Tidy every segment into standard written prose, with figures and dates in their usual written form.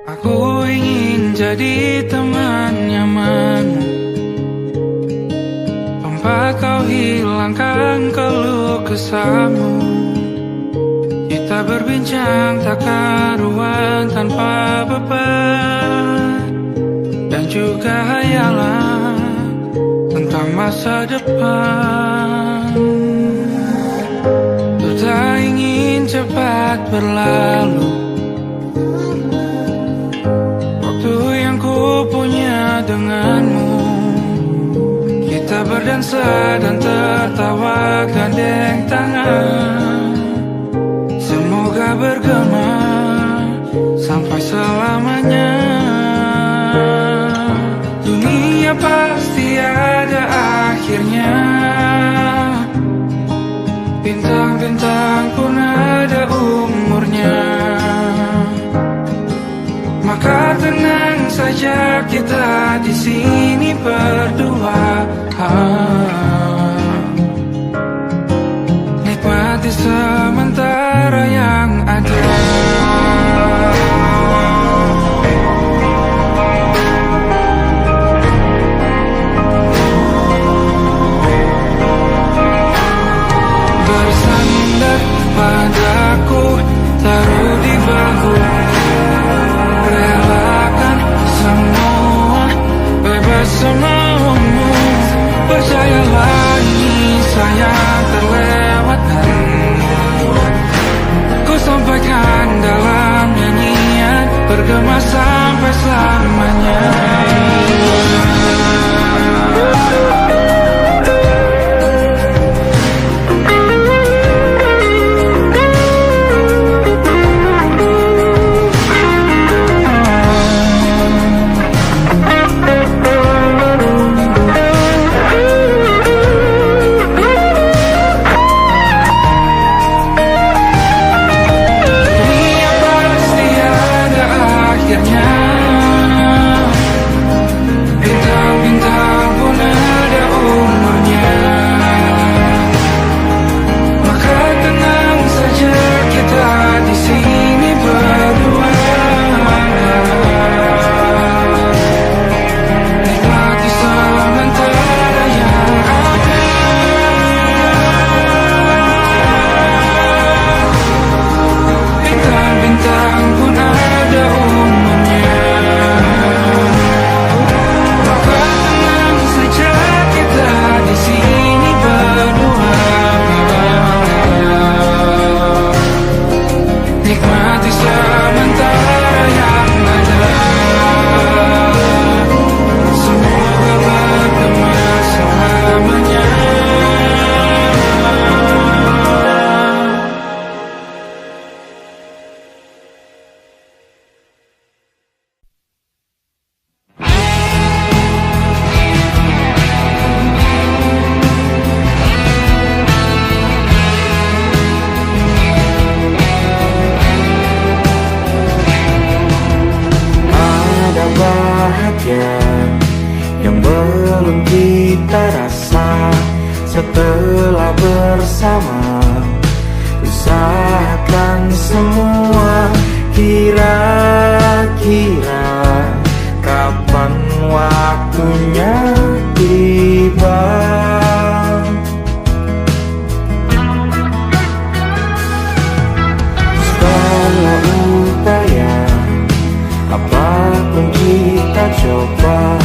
Aku ingin jadi teman nyamanmu, tempat kau hilangkan keluh kesahmu. Kita berbincang tak karuan tanpa beban, dan juga hayalan tentang masa depan. Ku tak ingin cepat berlalu waktu yang ku punya denganmu. Kita berdansa dan tertawa gandeng tangan, semoga bergema sampai selamanya. Dunia pasti ada akhirnya, bintang-bintang pun ada umurnya. Maka tenang saja kita di sini berdua, nikmati sementara yang ada. Bersandar padaku, taruh di bahu, relakan semua, bebas semaumu. Percayalah ini sayang terlewatkan, ku sampaikan dalam nyanyian, bergema sampai selamanya. Yang belum kita rasa setelah bersama, usahakan semua. Kira-kira kapan waktunya tiba? Segala upaya, apapun kita coba,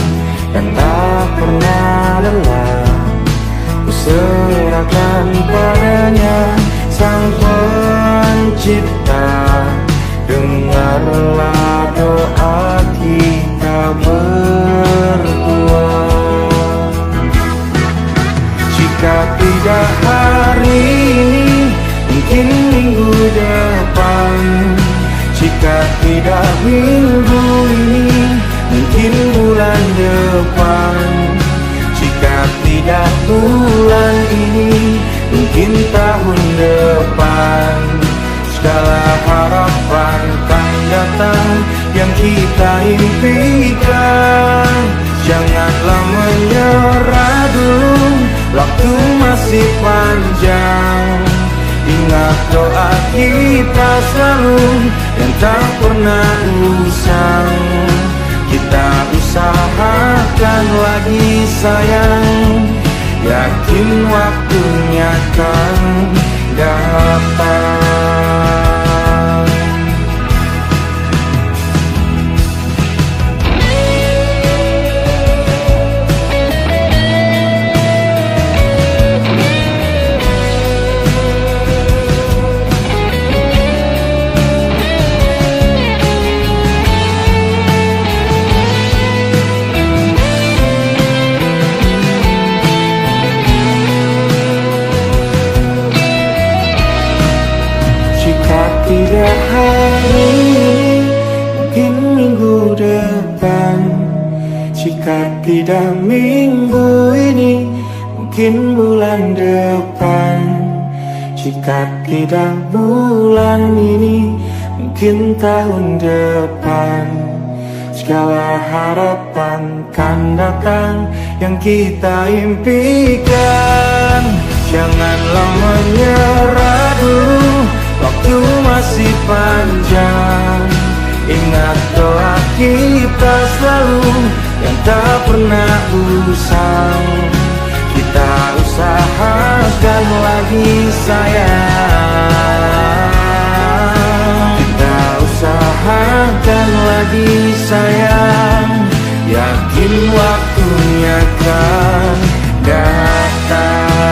dan tak pernah lelah, ku serahkan padanya. Sang Pencipta, dengarlah doa kita berdua. Jika tidak hari ini, mungkin minggu depan. Jika tidak minggu ini, mungkin bulan depan. Jika tidak bulan ini, mungkin tahun depan. Segala harapan kan datang yang kita impikan. Janganlah menyerah dulu, waktu masih panjang. Ingat doa kita selalu, yang tak pernah usang. Kita usahakan lagi sayang, yakin waktunya kan datang. Tidak hari ini, mungkin minggu depan. Jika tidak minggu ini, mungkin bulan depan. Jika tidak bulan ini, mungkin tahun depan. Segala harapan kan datang yang kita impikan. Janganlah menyerah dulu, waktu masih panjang. Ingat doa kita selalu yang tak pernah usang. Kita usahakan lagi sayang. Kita usahakan lagi sayang, yakin waktunya kan datang.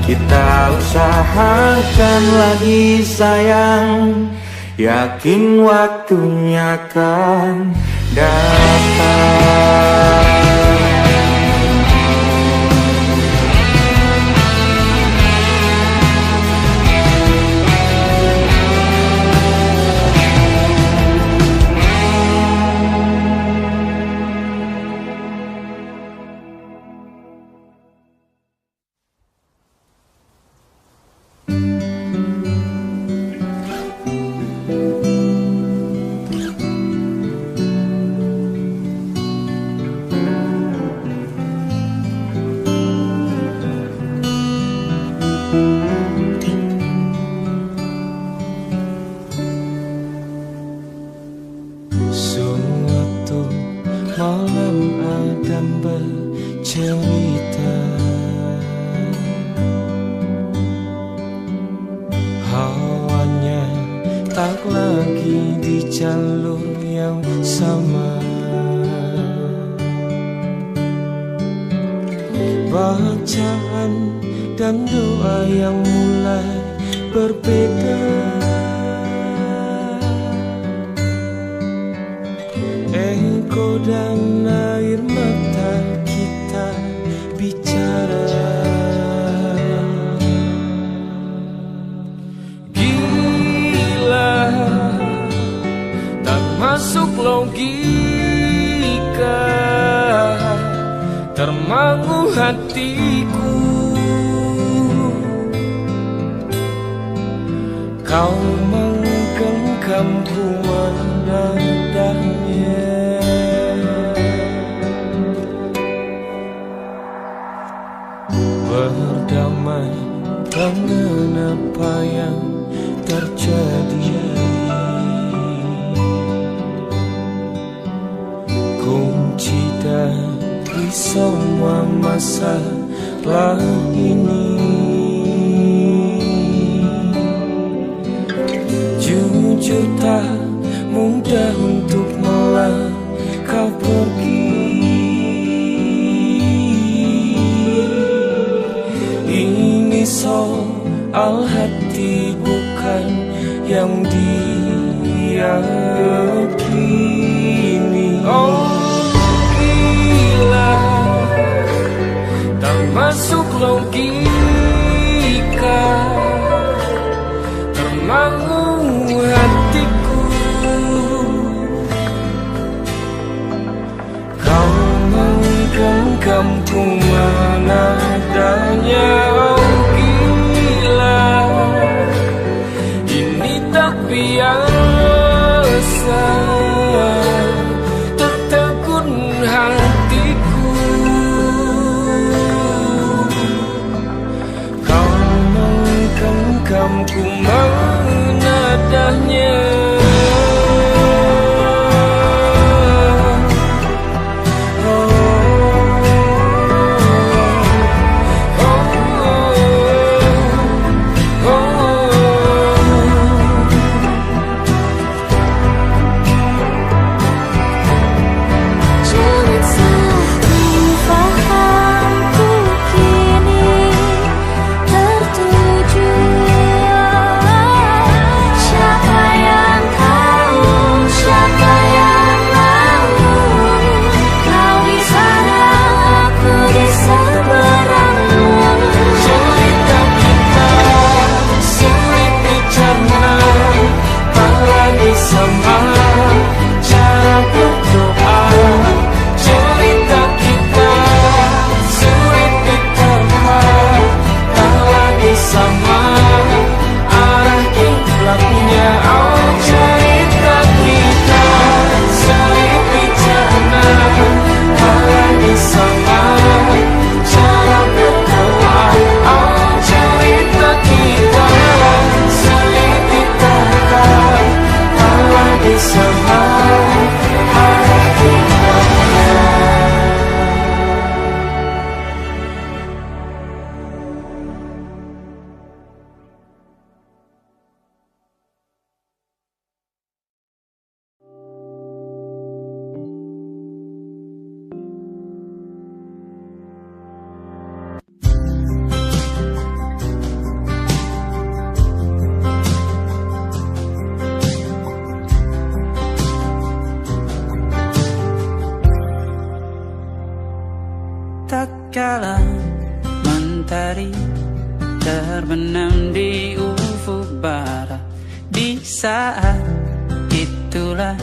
Kita usahakan lagi sayang, yakin waktunya kan datang. Bacaan dan doa yang mulai berbeda. Engkau dan air mata kita bicara. Gila, tak masuk logika, termangu hatiku. Kau menggenggamku menadanya. Berdamai dengan apa yang terjadi. Kunci dari semua masalah ini, jujur tak mudah untuk melangkah pergi. Ini soal hati bukan yang diyakini. Oh gila, tak masuk logika, termangu hatiku. Kau menggenggamku menadanya. Oh gila, ini tak biasa, tertegun hatiku. Kau menggenggamku matahari terbenam di ufuk barat. Di saat itulah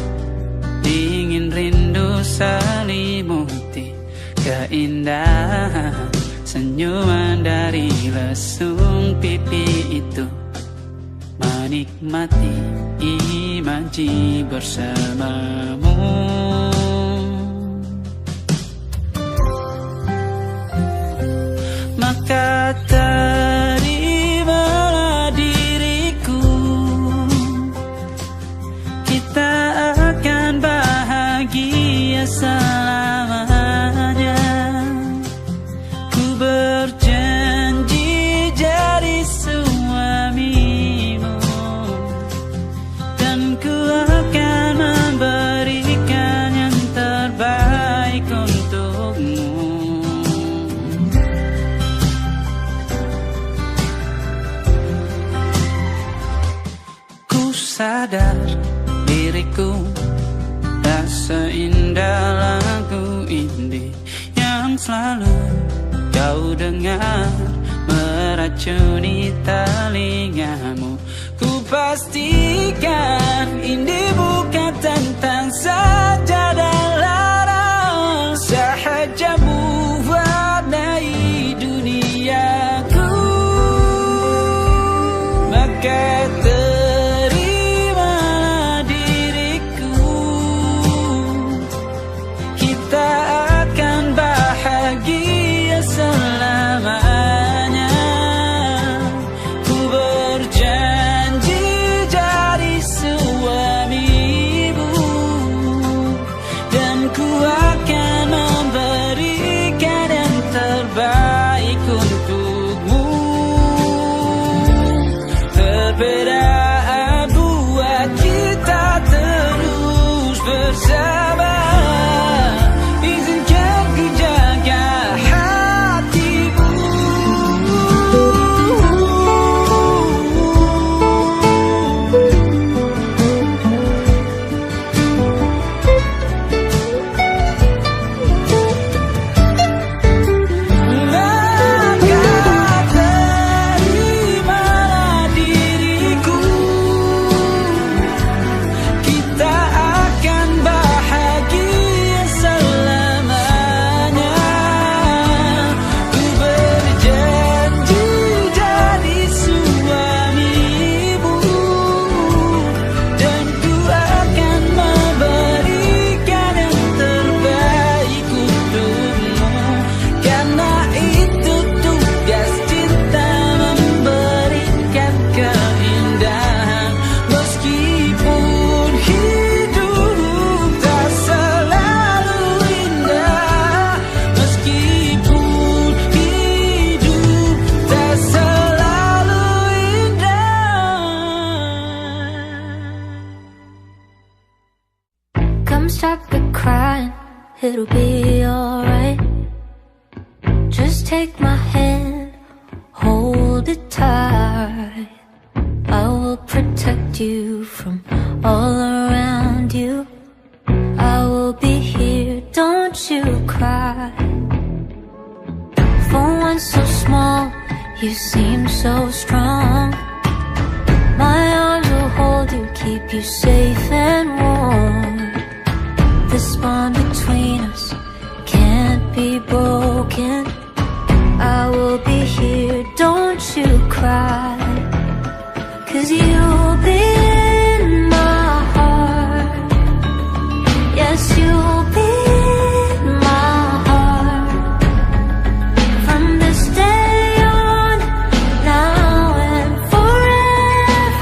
dingin rindu selimuti keindahan senyuman dari lesung pipi itu. Menikmati imaji bersamamu. Maka terimalah diriku, kita akan bahagia selamanya. Ku berjanji jadi suamimu, dan ku akan memberikan yang terbaik untukmu. Sadar diriku tak seindah lagu indie yang selalu kau dengar meracuni telingamu. Ku pastikan indie bukan tentang sajadah larang, sahaja mewarnai duniaku. Maka it'll be alright. Just take my hand, hold it tight. I will protect you from all around you. I will be here, don't you cry. For one so small, you seem so strong. My arms will hold you, keep you safe and warm. This bond between us can't be broken. I will be here, don't you cry. 'Cause you'll be in my heart. Yes, you'll be in my heart. From this day on, now and forevermore.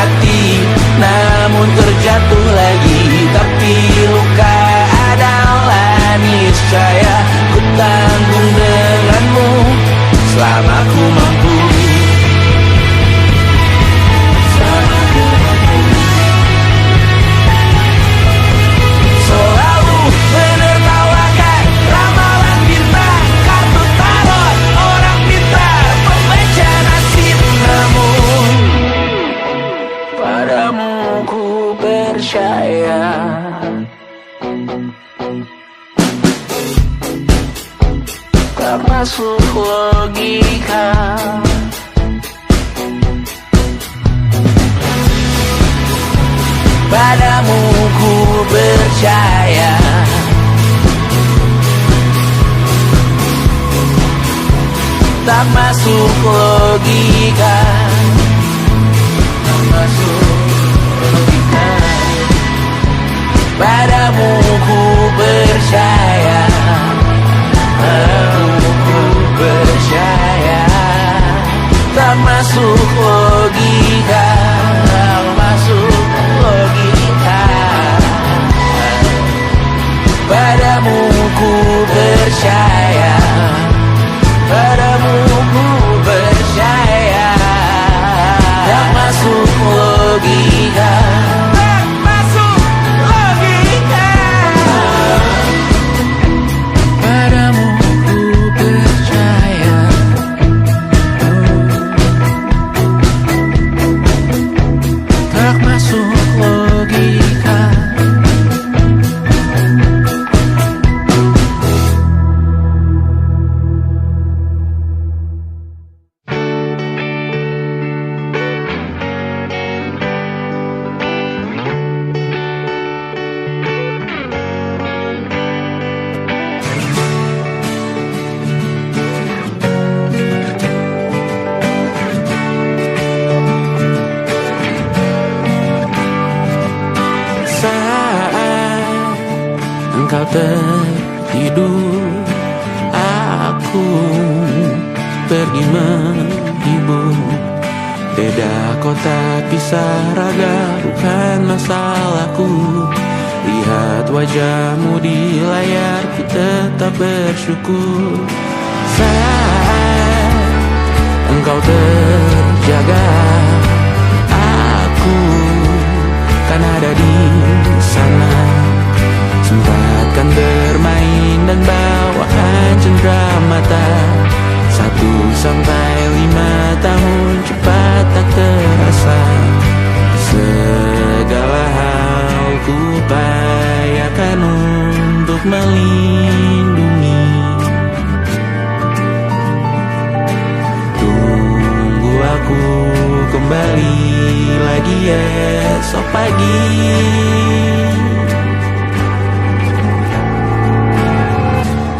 hati, namun terjatuh lagi. Tapi luka adalah niscaya, ku tanggung denganmu selama ku mampu. Selalu menertawakan ramalan bintang, kartu tarot orang pintar, pembaca nasib. Namun padamu ku percaya, tak masuk logika. Padamu ku percaya, tak masuk logika, tak masuk logika. Padamu ku percaya, padamu ku percaya, tak masuk logika, tak masuk logika. Padamu ku percaya, padamu ku percaya, tak masuk logika, tak masuk logika. Padamu ku percaya, tak masuk logika. Saat engkau tertidur, aku pergi menghibur. Beda kota pisah raga, bukan masalahku. Lihat wajahmu di layar, ku tetap bersyukur. Saat engkau terjaga, aku kan ada di sana. Sempatkan bermain dan bawaan cenderamata. 1-5 tahun cepat tak terasa. Segala hal ku upayakan untuk melindungi. Tunggu aku kembali lagi esok pagi.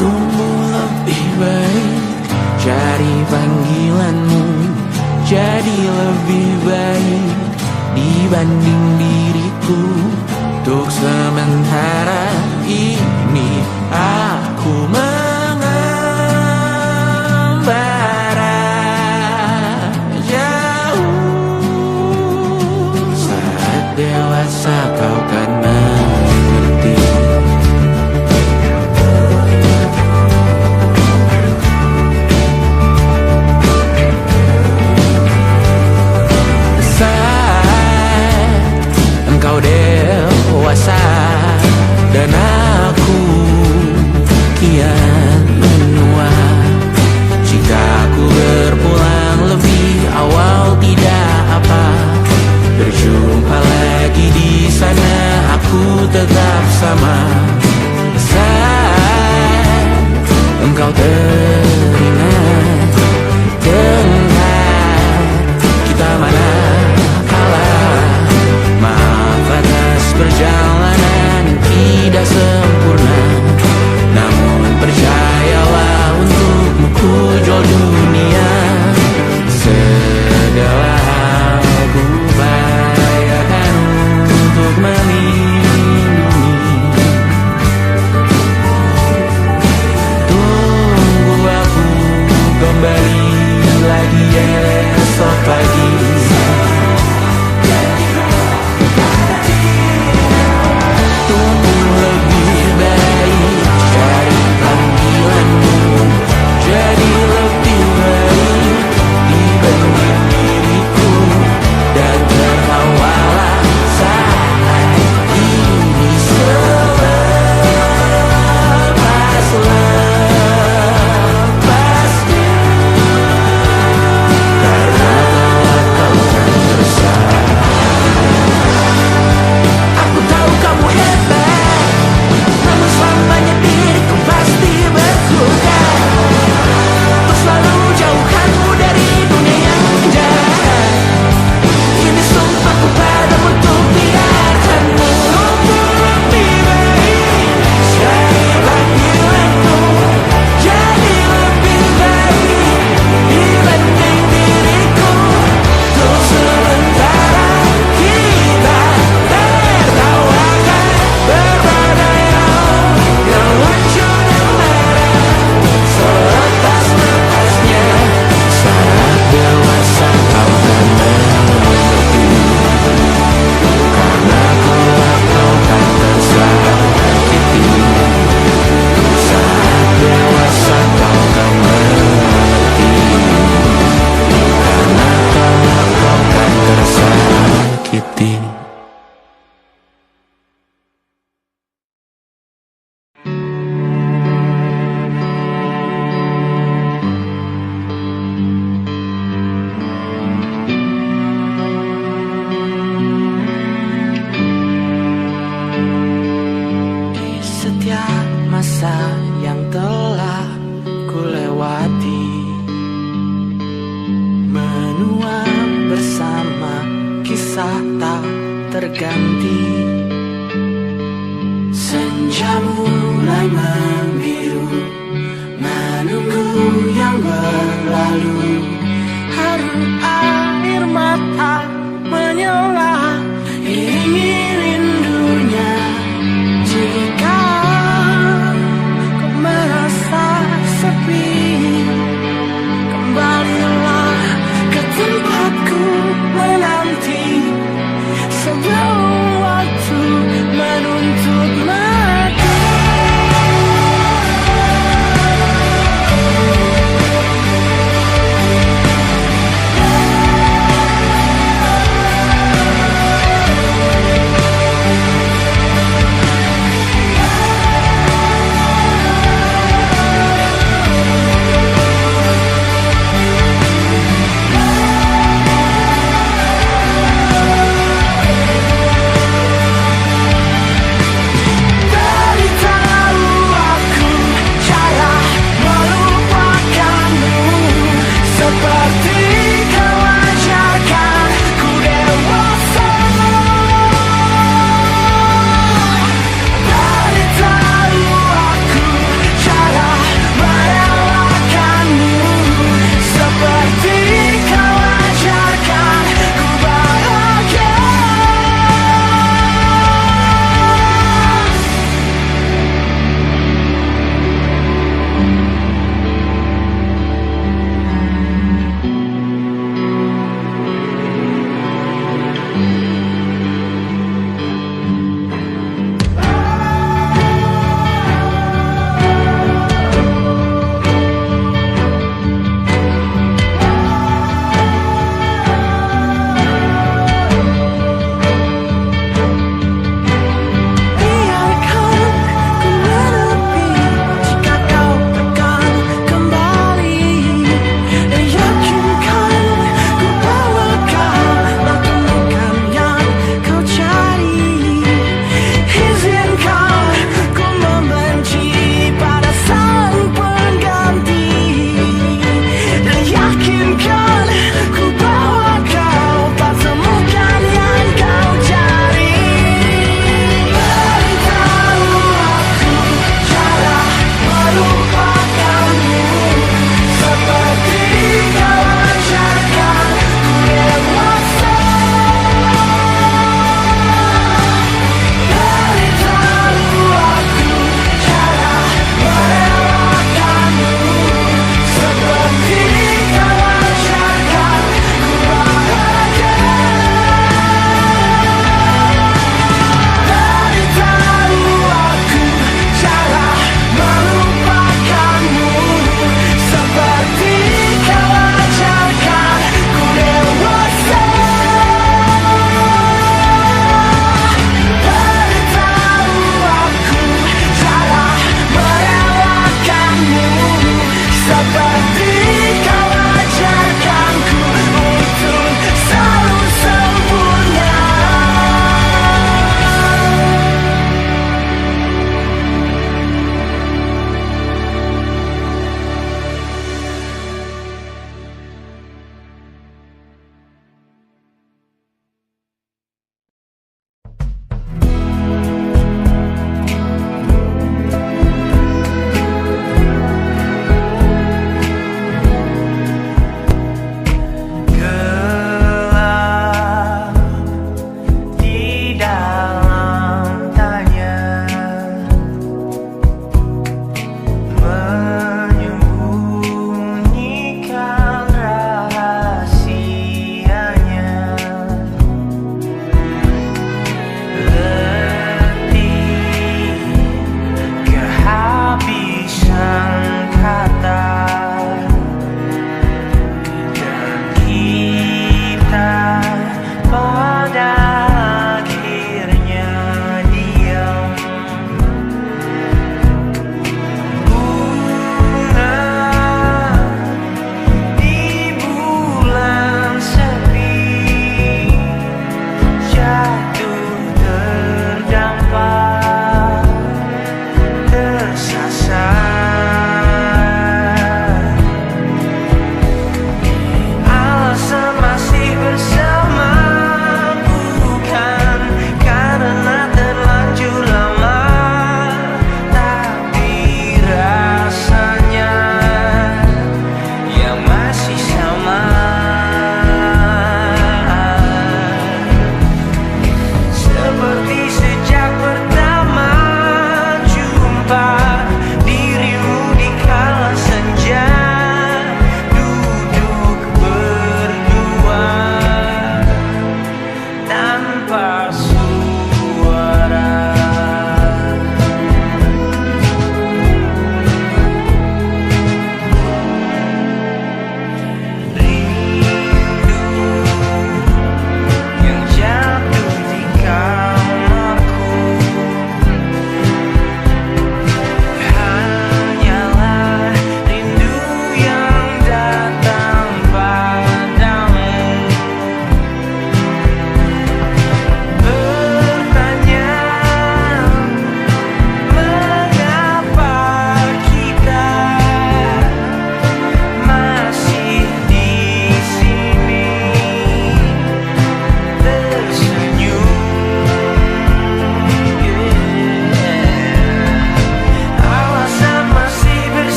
Tumbuh lebih baik, cari panggilanmu, jadi lebih baik dibanding diriku. Untuk sementara ini aku mengembara jauh. Saat dewasa kau kan mengerti. Saat engkau dewasa dan aku kian menua. Jika aku berpulang lebih awal tidak apa. Berjumpa lagi di sana, aku tetap sama. Saat engkau teringat dengar kita mana kalah. Maaf atas perjalanan tidak sempurna, namun percayalah untukmu ku jual dunia. Segala hal ku upayakan untuk melindungi. Tunggu aku kembali lagi esok pagi. bersama, kisah tak terganti. Senja mulai membiru, menunggu yang berlalu. Haru air mata menyela, iringi rindunya. Jika kau merasa sepi, kembalilah ke tempatku menanti. Sebelum waktu menuntut mati.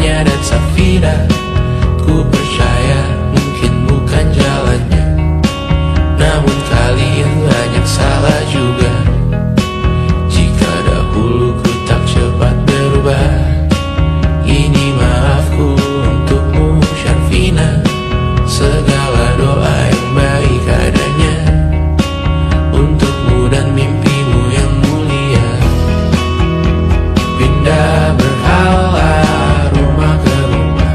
Anya dan Safira. Ku percaya mungkin bukan jalannya, namun kalian banyak salah juga. Jika dahulu ku tak cepat berubah, ini maafku untukmu Syarfina. Segala doa yang baik adanya untukmu dan mimpimu yang mulia. Pindah berhala rumah ke rumah,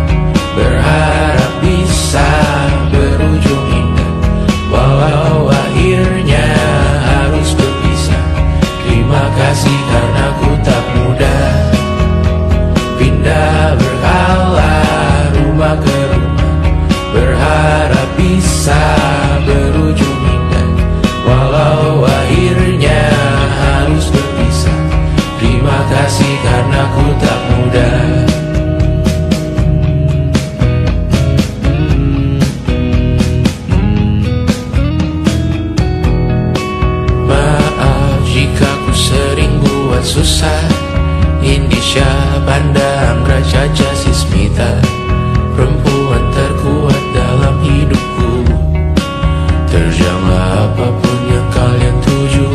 berharap bisa berujung indah, walau akhirnya harus berpisah. Terima kasih karena ku tak mudah. Pindah berhala rumah ke rumah, berharap bisa berujung indah, walau akhirnya harus berpisah. Terima kasih karena ku tak mudah. Maaf jika ku sering buat susah. Indisha, Banda, Anggra, Caca, Sismita, perempuan terkuat dalam hidupku. Terjanglah apapun yang kalian tuju.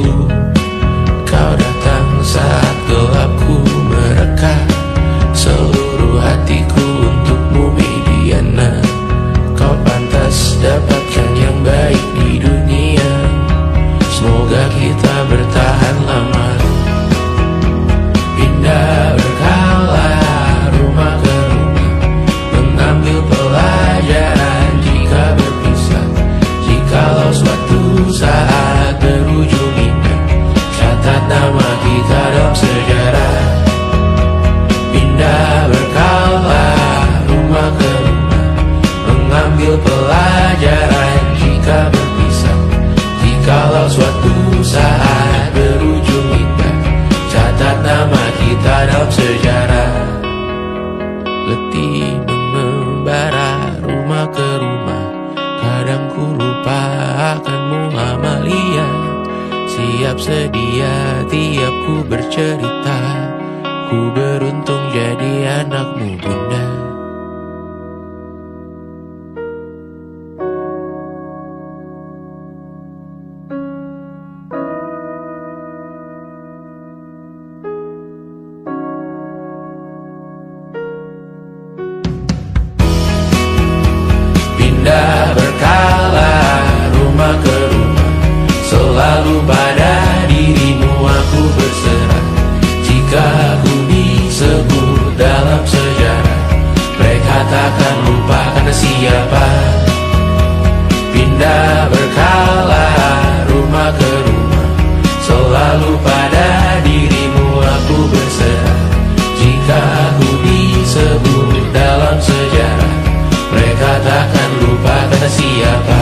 Kau datang saat gelapku mereka, seluruh hatiku untukmu Mediana. Kau pantas dapatkan yang baik di dunia. Semoga kita bertahan lama. Pindah berkala rumah ke rumah, mengambil pelajaran jika berpisah. Jikalau suatu saat berujung indah, catat nama kita dalam sejarah. Pindah berkala rumah ke rumah, mengambil pelajaran jika berpisah. Jikalau suatu saat berujung indah, catat nama kita dalam sejarah. Letih mengembara rumah ke rumah, kadang ku lupa akanmu Amalia. Siap sedia tiap ku bercerita, ku beruntung jadi anakmu Bunda. Pindah berkala rumah ke rumah, selalu pada dirimu aku berserah. Jika aku disebut dalam sejarah, mereka takkan lupa karena siapa. Pindah berkala rumah ke rumah, selalu pada dirimu aku berserah. Jika aku disebut dalam sejarah, mereka takkan lupa kata siapa.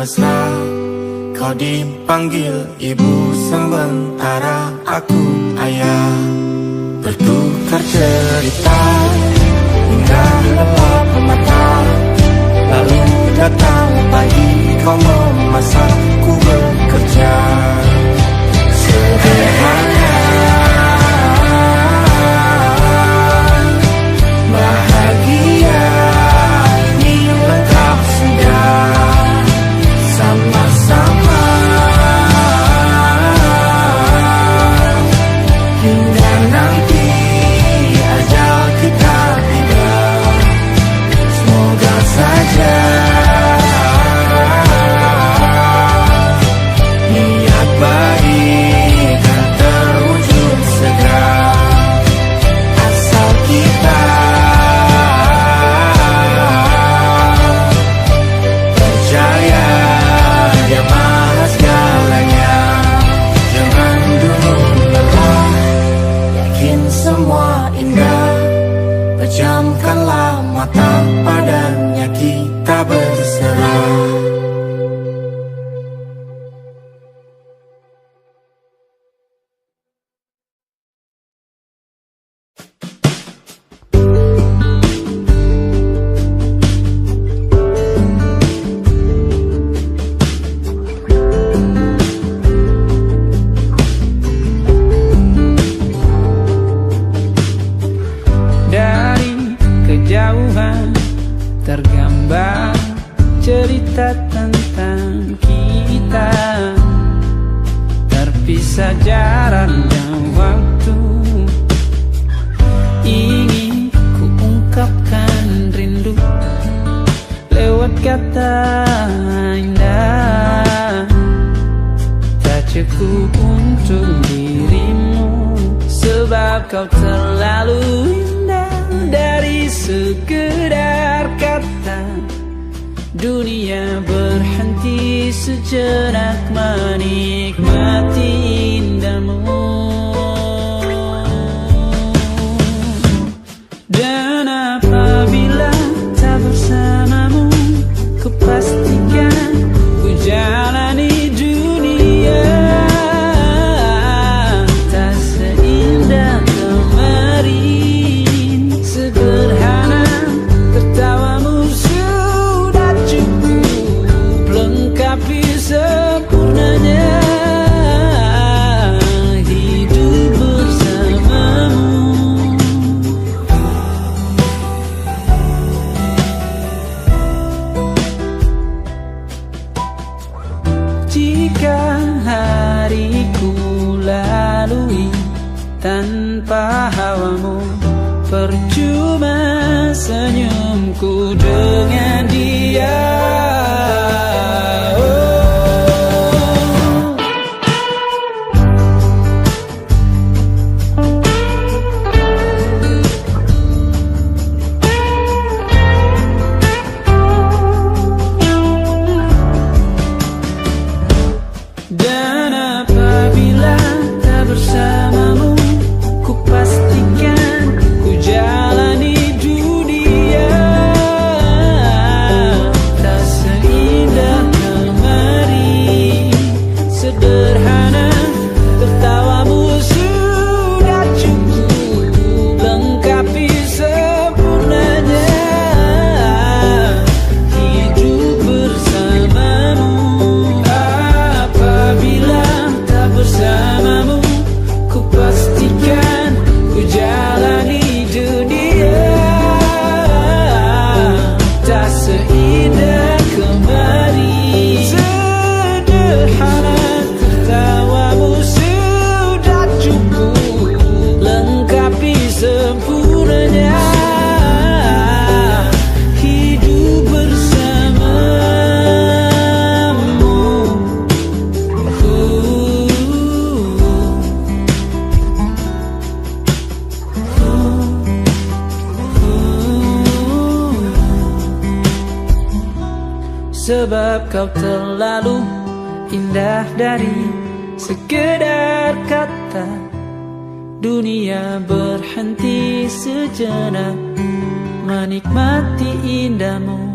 mesra. Kau dipanggil ibu sementara aku ayah. Bertukar cerita hingga lelap mata. Lalu datang pagi kau memasak, ku bekerja. Sederhana, bahagia ini lengkap sudah. Sama-sama hingga nanti ajal kita tiba. Semoga saja niat baik kan terwujud segera. Asal kita percaya Dia Maha segalanya. Jangan dulu lelah, yakin semua indah. Pejamkanlah mata, padanya kita berserah. Dari kejauhan tergambar cerita tentang kita, terpisah jarak dan waktu. Ingin ku ungkapkan rindu lewat kata indah. Tak cukup untuk dirimu, sebab kau terlalu indah. Dari sekedar kata, dunia berhenti sejenak menikmati indahmu. Dan apabila tak bersamamu, ku pastikan ku jalani dunia tak seindah kemarin. Sederhana, tertawamu sudah cukup lengkapi sempurnanya hidup bersamamu. Jika hariku lalui tanpa hawamu, percuma senyumku dengan dia. Dan apabila tak bersamamu, ku pastikan ku jalani dunia tak seindah kemarin. Sederhana, tertawamu sudah cukup lengkapi sempurnanya hidup bersamamu. Apabila tak bersamamu, ku pastikan ku jalani dunia tak seindah kemarin. Sederhana, tertawamu sudah cukup lengkapi sempurnanya hidup bersamamu. Sebab kau terlalu indah dari sekedar kata, dunia berhenti sejenak menikmati indahmu.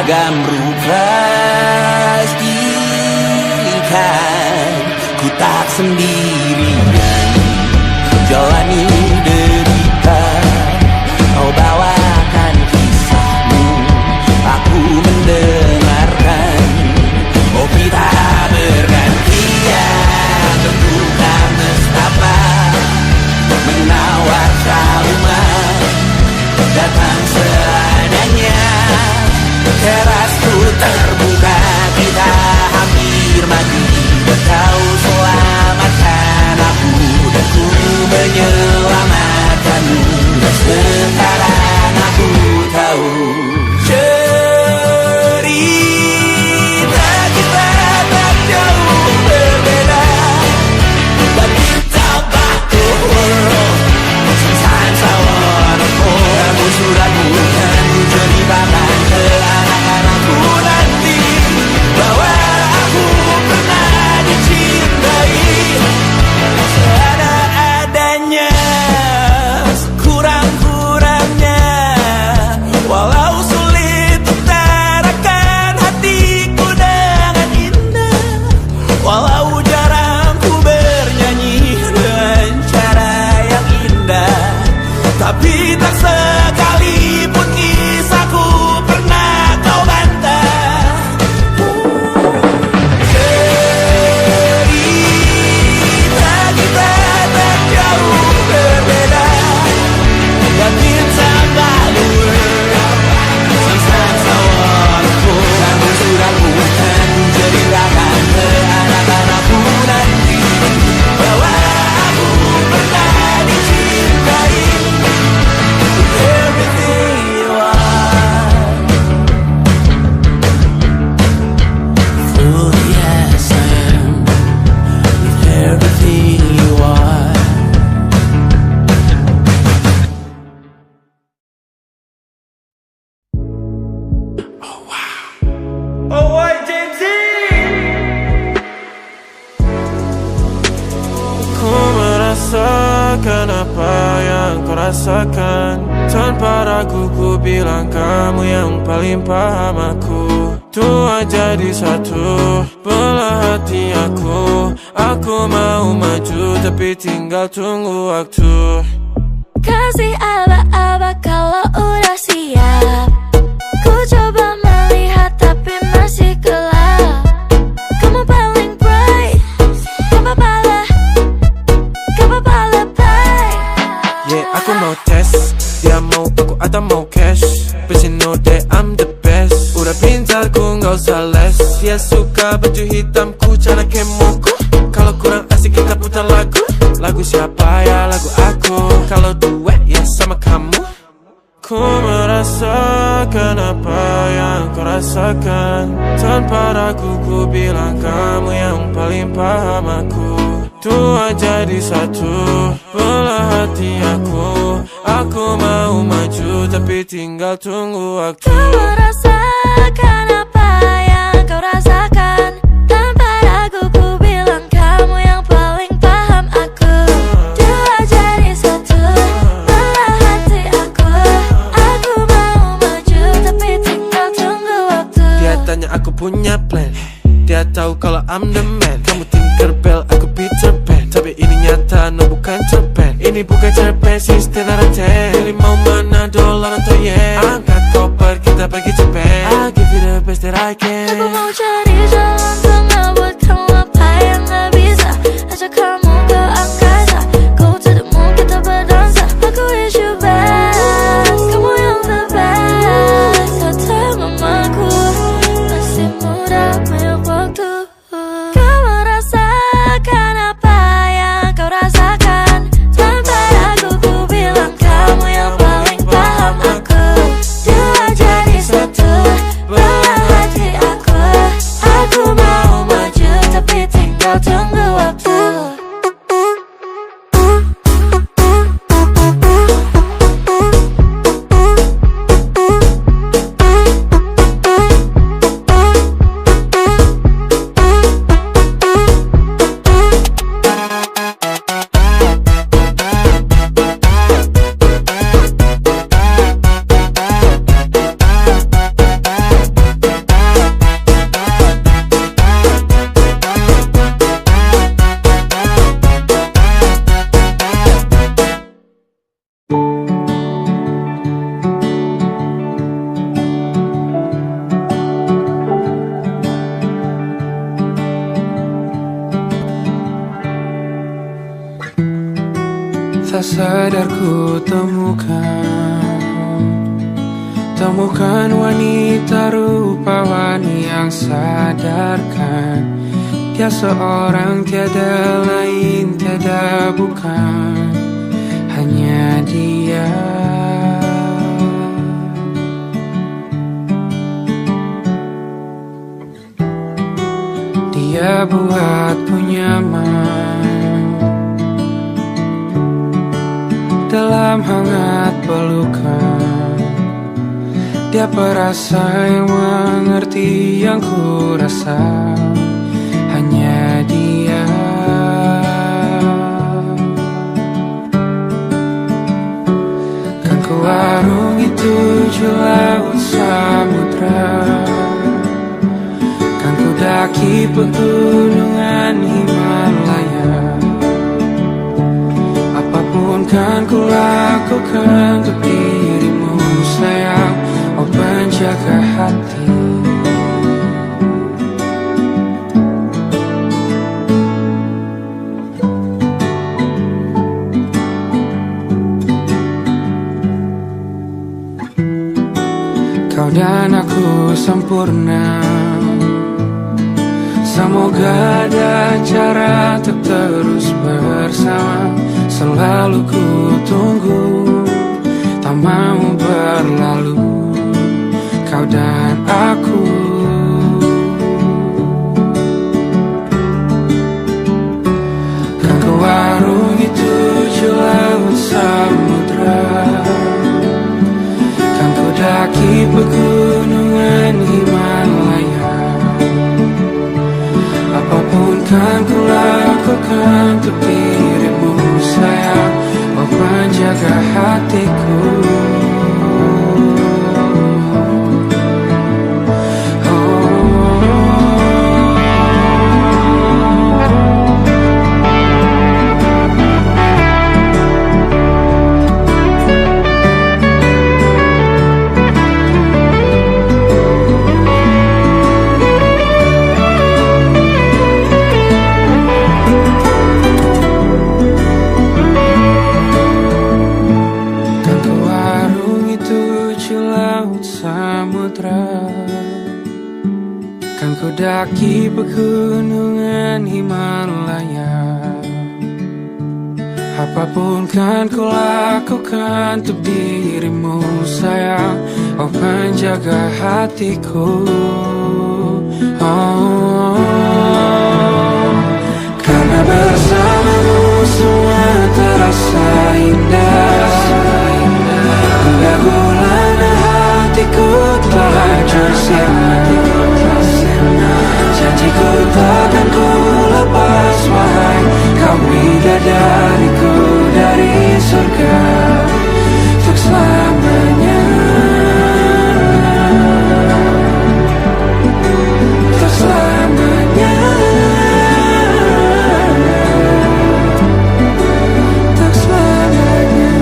beragam rupa ikan. Ku tak sendirian jalani derita. Kau bawakan kisahmu, aku mendengarkan. Oh kita bergantian, bertukar nestapa, menawar trauma, datang seadanya. Terasku terbuka, kita hampir mati. Kau selamatkan aku dan ku menyelamatkanmu. Dan sekarang aku tahu cerita kita tak jauh berbeda. But kita back to world. Sometimes I wanna fall. Kamu sudah bukan ceritakan ke anak-anakku nanti bahwa aku pernah dicintai seadanya, kurang-kurangnya. Walau sulit utarakan hatiku dengan indah, walau jarang ku bernyanyi dengan cara yang indah, tapi tak sekalipun kisahku pernah kau bantah. Cerita kita tak jauh berbeda, but kita balur. Sometimes I wanna fall. Kamu sudah bukan ceritakan ke anak-anakku nanti bahwa aku pernah dicintai. Everything you are, fully as I am, with everything you are. Oh why James Z? Ku merasakan apa yang kau rasakan. Tanpa ragu ku bilang kamu yang paling paham aku. Tua jadi satu, belah hati aku. Aku mau maju tapi tinggal tunggu waktu. Kasih aba-aba kalau udah siap. Ku coba melihat tapi masih gelap. Kamu paling bright, gak apa-apa lebay. Yeah, aku mau tes, dia mau aku atau mau cash. But you know that I'm the best. Udah pintar ku gak usah les. Dia suka baju hitamku, cara kemoku. Kalau kurang asik kita putar lagu. Lagu siapa ya? Lagu aku. Kalau duet ya sama kamu. Ku merasakan apa yang kau rasakan. Tanpa ragu ku bilang kamu yang paling paham aku. Tua jadi satu, belah hati aku. Aku mau maju tapi tinggal tunggu waktu. Ku merasakan apa yang kau rasakan. Tanpa ragu ku bilang kamu yang paling paham aku. Dua jadi satu, belah hati aku. Aku mau maju tapi tinggal tunggu waktu. Dia tanya aku punya plan, dia tahu kalau I'm the man. Kamu Tinkerbell, aku Peter Pan. Tapi ini nyata, no bukan cerpen. Ini bukan cerpen, sistem naraten. Pilih mau mana, dolar atau yen. Angkat koper, kita pergi Japan. I'll give you the best that I can. Aku mau cari jalan tengah buat kamu apa yang gak bisa. Ajak kamu ke angkasa, go to the moon, kita berdansa. Aku wish you best, kamu yang the best. Kata mamaku, masih muda banyak waktu. Kau merasakan apa yang kau rasakan. Tanpa ragu ku bilang kamu yang paling paham aku. Dua jadi satu, belah hati aku. tak sadar ku temukan wanita rupawan yang sadarkan dia seorang, tiada lain, tiada bukan, hanya dia. Dia buatku nyaman dalam hangat pelukan. Dia perasa yang mengerti yang ku rasa, hanya dia. Kan ku arungi 7 laut samudra, kan ku daki pegunungan Himalaya. Apapun kan ku lakukan untuk dirimu sayang, oh penjaga hati. Kau dan aku sempurna, semoga ada cara untuk terus bersama. Selalu ku tunggu, tak mau berlalu, kau dan aku. Kan ku arungi 7 laut samudra, kan ku daki pegunungan Himalaya. Apapun kan ku lakukan untuk dirimu sayang, oh penjaga hatiku. Kan ku daki pegunungan Himalaya. Apapun kan ku lakukan untuk dirimu sayang, oh penjaga hatiku. Oh, karena bersamamu semua terasa indah. Hingga gulana hatiku telah hancur siang. Janjiku takkan ku lepas, wahai kau bidadariku dari surga untuk selamanya, untuk selamanya, untuk selamanya.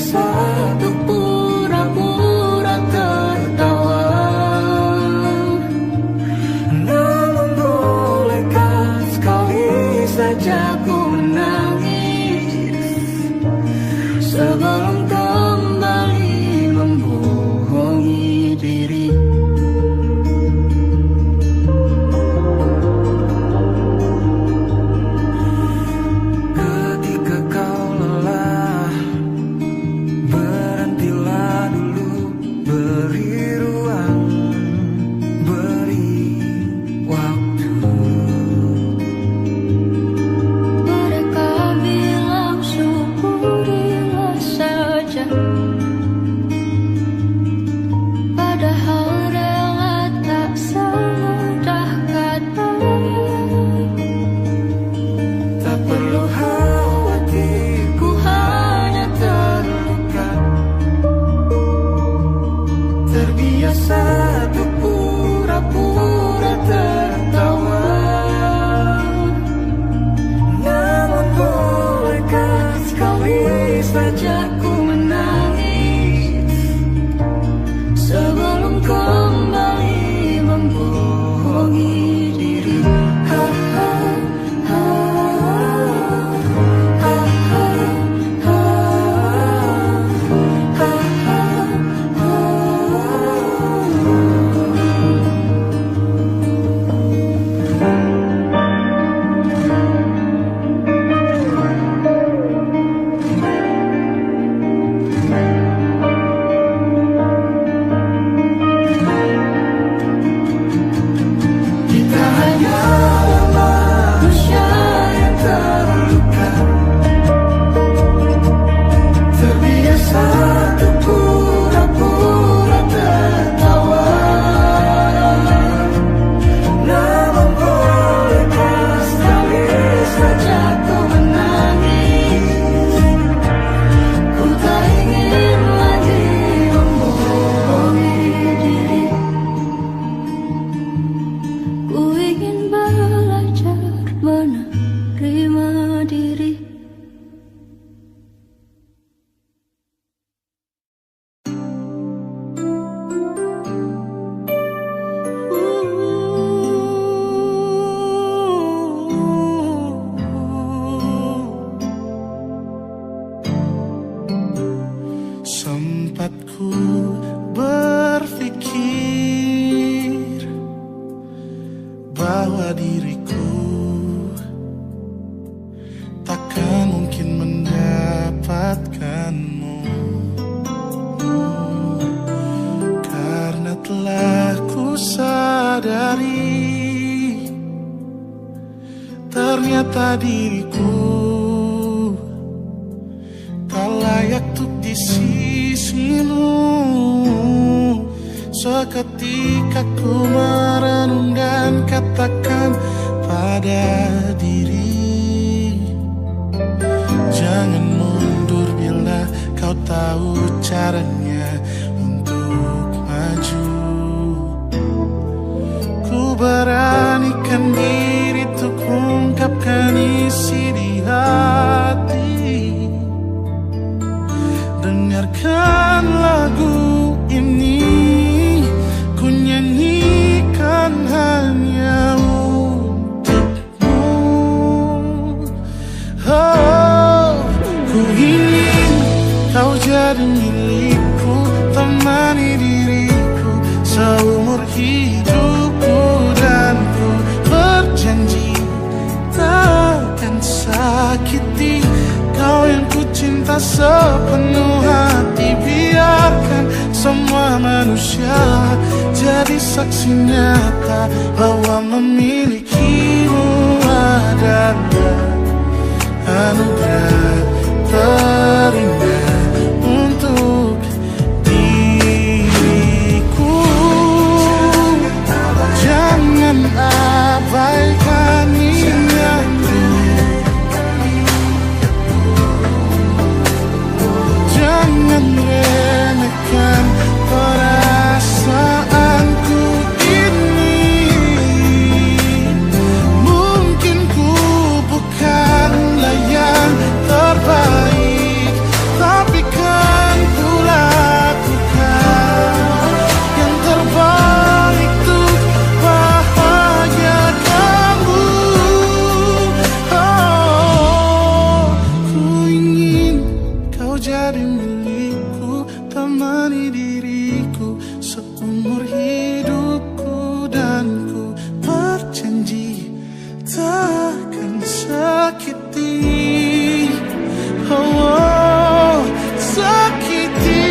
Terbiasa untuk pura-pura tertawa. Namun bolehkah sekali saja ku menangis sebelum kembali membohongi diri. Ketika kau lelah, berhentilah dulu, beri ruang, beri waktu. Mereka bilang syukurilah saja, padahal rela tak semudah katanya. Tak perlu khawatir, ku hanya terluka. Terbiasa untuk pura-pura tertawa. Namun bolehkah sekali saja ku menangis sebelum kembali membohongi diri. Ha, ha, ha, ha, ha, ha, ha, ha. Kita hanyalah manusia yang terluka, terbiasa untuk pura-pura tertawa. Namun bolehkah sekali saja ku menangis. Ku tak ingin lagi membohongi diri. Ku ingin belajar menerima diri. Sempat ku berpikir bahwa diriku takkan mungkin mendapatkanmu, karena telah ku sadari ternyata diriku tak layak untuk di sisimu. Seketika ku merenung dan katakan pada diri, jangan mundur bila kau tahu caranya untuk maju. Ku beranikan diri untuk ungkapkan isi di hati. Dengarkan lagu ini, ku nyanyikan hanya untukmu. Oh, ku ingin kau jadi milikku, temani diriku seumur hidupku, dan ku berjanji takkan sakiti kau yang ku cinta sepenuh hati. Biarkan semua manusia jadi saksi nyata bahwa memilikimu adalah anugerah terindah untuk diriku. Jangan abaikan niatku, jangan remehkan perasaanku ini. Mungkin ku bukanlah yang terbaik, jadi milikku, temani diriku seumur hidupku. Dan ku berjanji takkan sakiti, oh, sakiti,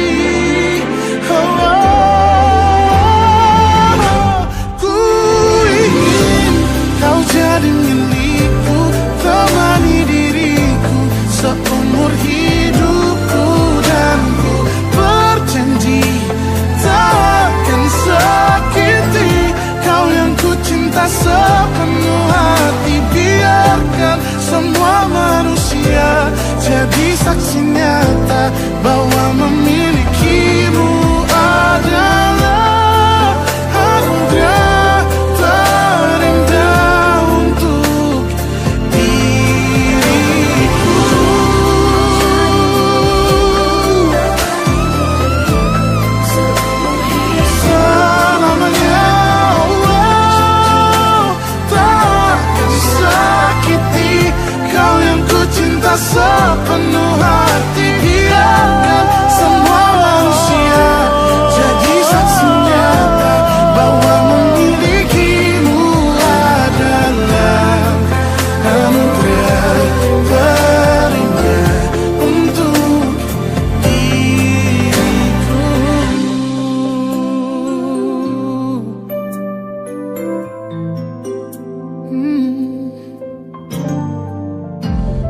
oh. Ku ingin kau jadi milikku, temani diriku seumur hidupku. Dan ku berjanji takkan sakiti kau yang ku cinta sepenuh hati. Biarkan semua manusia jadi saksi nyata bahwa memilikimu adalah anugerah terindah untuk diriku. Selamanya, oh, takkan sakiti kau yang ku cinta sepenuh hati. Biarkan semua manusia jadi saksi nyata bahwa memilikimu adalah anugerah terindah untuk diriku.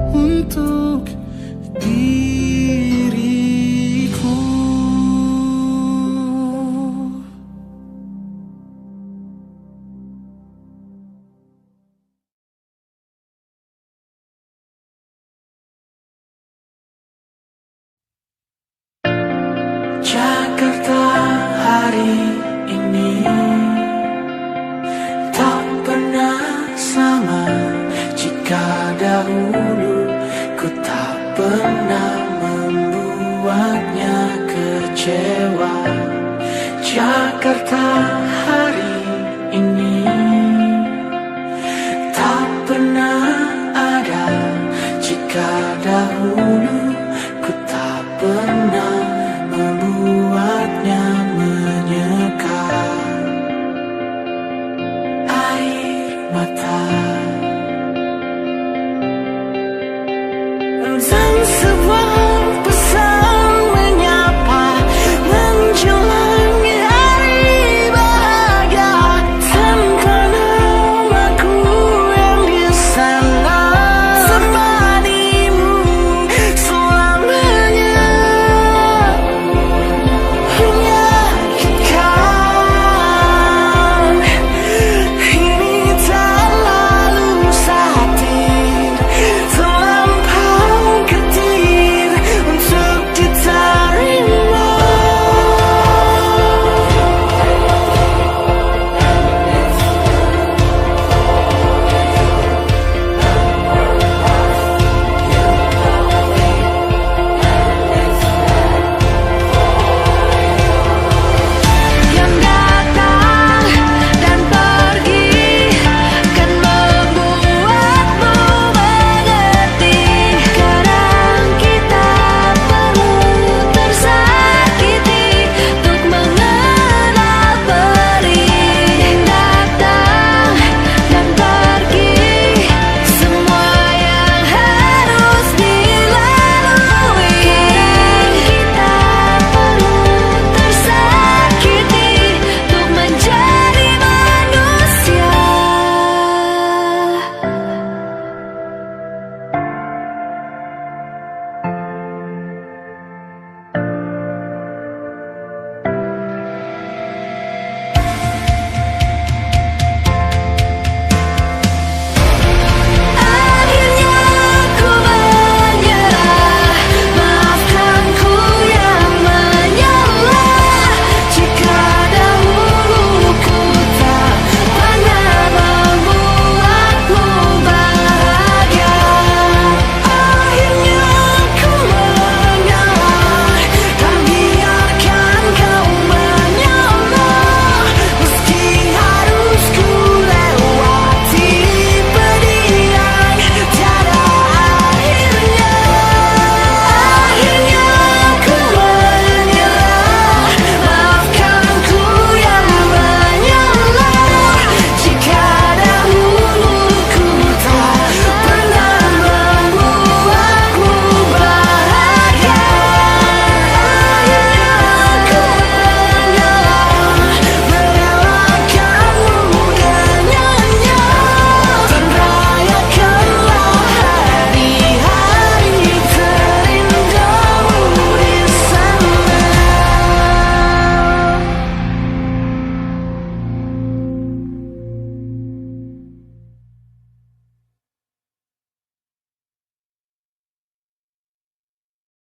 Untuk diriku. Jakarta hari ini tak pernah sama. Jika dahulu ku tak pernah membuatnya kecewa. Jakarta